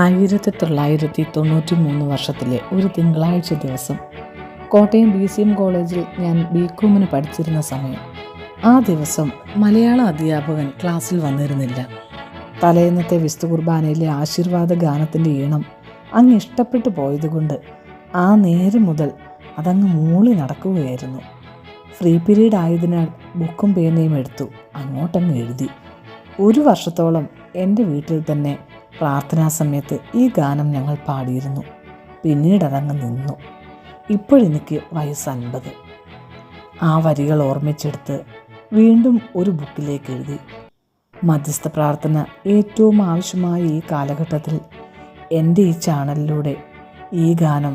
1993 വർഷത്തിലെ ഒരു തിങ്കളാഴ്ച ദിവസം കോട്ടയം BCM കോളേജിൽ ഞാൻ BCom പഠിച്ചിരുന്ന സമയം. ആ ദിവസം മലയാള അധ്യാപകൻ ക്ലാസ്സിൽ വന്നിരുന്നില്ല. തലേന്നത്തെ വിസ്തു കുർബാനയിലെ ആശീർവാദ ഗാനത്തിൻ്റെ ഈണം അങ്ങ് ഇഷ്ടപ്പെട്ടു പോയതുകൊണ്ട് ആ നേരം മുതൽ അതങ്ങ് മൂളി നടക്കുകയായിരുന്നു. ഫ്രീ പീരീഡ് ആയതിനാൽ ബുക്കും പേനയും എടുത്തു അങ്ങോട്ടങ്ങ് എഴുതി. ഒരു വർഷത്തോളം എൻ്റെ വീട്ടിൽ തന്നെ പ്രാർത്ഥനാ സമയത്ത് ഈ ഗാനം ഞങ്ങൾ പാടിയിരുന്നു. പിന്നീട് അതങ്ങ് നിന്നു. ഇപ്പോഴെനിക്ക് വയസ്സ് 50. ആ വരികൾ ഓർമ്മിച്ചെടുത്ത് വീണ്ടും ഒരു ബുക്കിലേക്ക് എഴുതി. മധ്യസ്ഥ പ്രാർത്ഥന ഏറ്റവും ആവശ്യമായ ഈ കാലഘട്ടത്തിൽ എൻ്റെ ഈ ചാനലിലൂടെ ഈ ഗാനം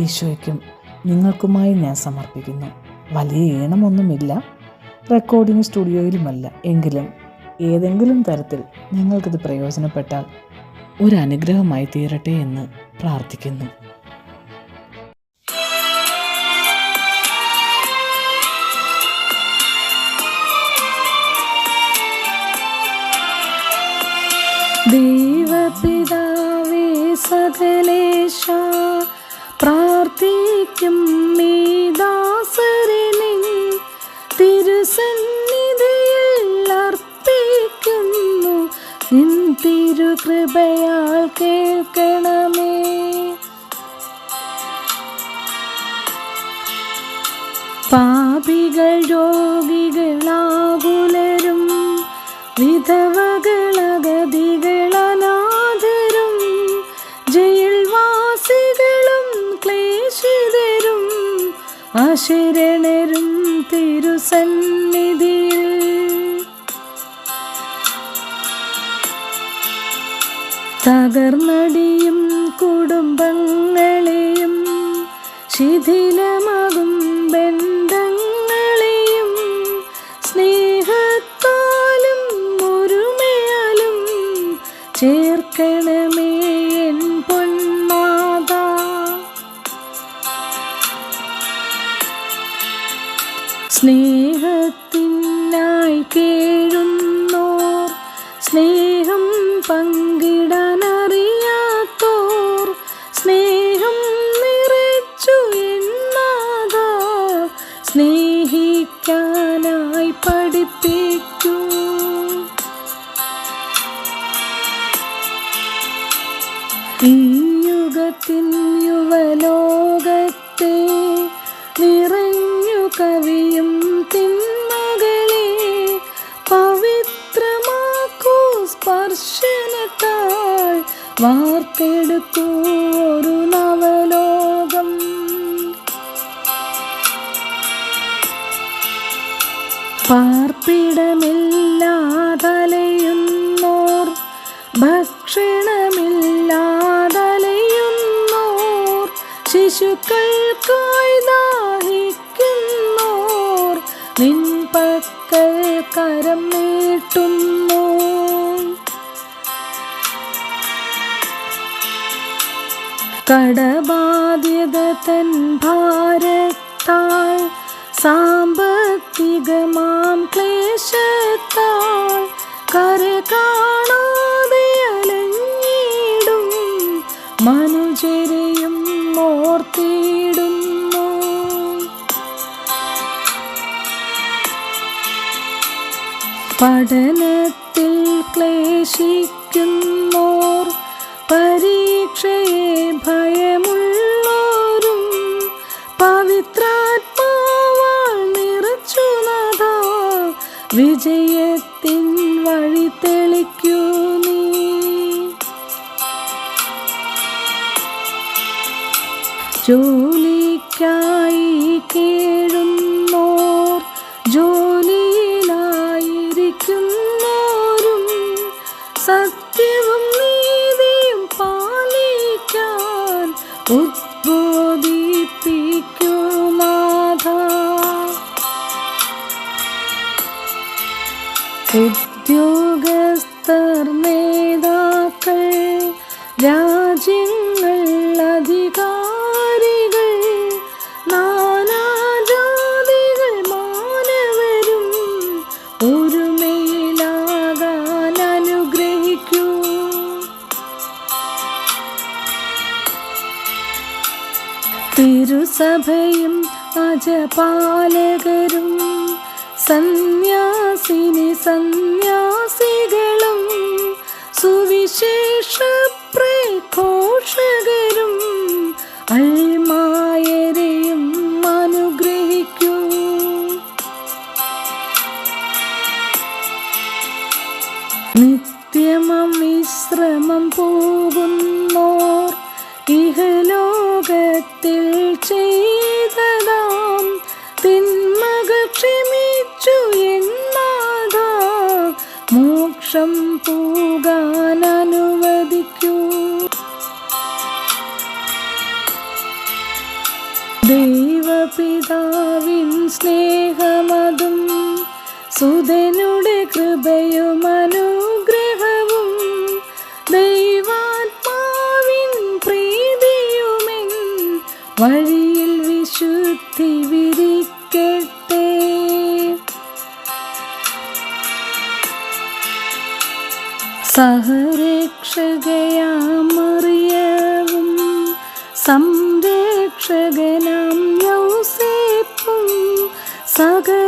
ഈശോയ്ക്കും നിങ്ങൾക്കുമായി ഞാൻ സമർപ്പിക്കുന്നു. വലിയ ഈണമൊന്നുമില്ല, റെക്കോർഡിംഗ് സ്റ്റുഡിയോയിലുമല്ല. എങ്കിലും ഏതെങ്കിലും തരത്തിൽ നിങ്ങൾക്കിത് പ്രയോജനപ്പെട്ടാൽ ഒരനുഗ്രഹമായി തീരട്ടെ എന്ന് പ്രാർത്ഥിക്കുന്നു. ദൈവപിതാവേ സകലേശ, പ്രാർത്ഥിക്കും ഈ ദാസരിനെ തിരുസന്നിധിയിൽ അർപ്പിക്കുന്നു. നിൻ തിരുകൃപയാൽ കേൾക്കണമേ. പാപികൾ രോഗികളാകുലരും വിധവകളഗതികളനാഥരും ജയിൽവാസികളും ക്ലേശിതരും അശരണരും തിരുസന്നിധിയിൽ തകർന്നടിയും കുടുംബങ്ങളെയും ശിഥിലമാകും ബന്ധങ്ങളെയും സ്നേഹത്താലും ഒരുമയാലും ചേർക്കണമേ എൻ പൊന്മാതാ. സ്നേഹത്തിനായി കേഴുന്നോർ, സ്നേഹം പങ്കിടാനറിയാത്തോർ, സ്നേഹം നിറച്ചു എന്നാതാ സ്നേഹിക്കാനായി പഠിപ്പിക്കൂ. ഈ യുഗത്തിൻ യുവലോകത്തെ നിറഞ്ഞു കവിയും തിന്മകളെ പവിത്രമാക്കൂ സ്പർശനത്താൽ. വാർത്തെടുക്കൂ ഒരു നവലോകം. പാർപ്പിടമില്ലാതലയുന്നോർ, ഭക്ഷണമില്ലാതലയുന്നോർ, ശിശുക്കൾക്കായി ദാഹിക്കുന്നോർ നിൻ പക്കൽ കരം നീട്ടുന്നു. കടബാധ്യത തൻ ഭാരത്താൽ സാമ്പത്തികമാം ക്ലേശത്താൽ കര കാണാതെ അലഞ്ഞിടും മനുജരെയും ഓർത്തിടുന്നു. പഠനത്തിൽ ക്ലേശിക്കുന്നോർ, പരീക്ഷയെ ഭയമുള്ളോരും പവിത്രാത്മാവാൽ നിറച്ചു നാഥാ വിജയത്തിൻ വഴി തെളിക്കൂ നീ. ജോലിക്കായി കേഴുന്നോർ, ജോലിയിലായിരിക്കുന്നോരും സത്യവും നീതിയും പാലിക്കാൻ ഉദ്ബോധിപ്പിക്കൂ നാഥാ. ഉദ്യോഗസ്ഥർ, നേതാക്കൾ, രാജ്യങ്ങൾ, അധികാരികൾ, നാനാജാതികൾ മാനവരും ഒരുമയിലാകാൻ അനുഗ്രഹിക്കൂ. തിരുസഭയും അജപാലകരും സന്യാസിനി സന്യാസികളും സുവിശേഷ പ്രഘോഷകരും അൽമായരെയും അനുഗ്രഹിക്കൂ. നിത്യമം വിശ്രമം പോകുന്നോർ ഇഹലോകത്തിൽ ചെയ്തതാം തിന്മകൾ ക്ഷമിച്ചു എന്നാഥ മോക്ഷം പോകാൻ അനുവദിക്കൂ. ദൈവപിതാവിൻ സ്നേഹമതും സുതനുടെ കൃപയും അനുഗ്രഹവും ദൈവാത്മാവിൻ പ്രീതിയുമെൻ വഴിയിൽ വിശുദ്ധി വിരിക്കട്ടെ. സഹരക്ഷകയാം മറിയവും സംരക്ഷകനാം യൗസേപ്പും സകല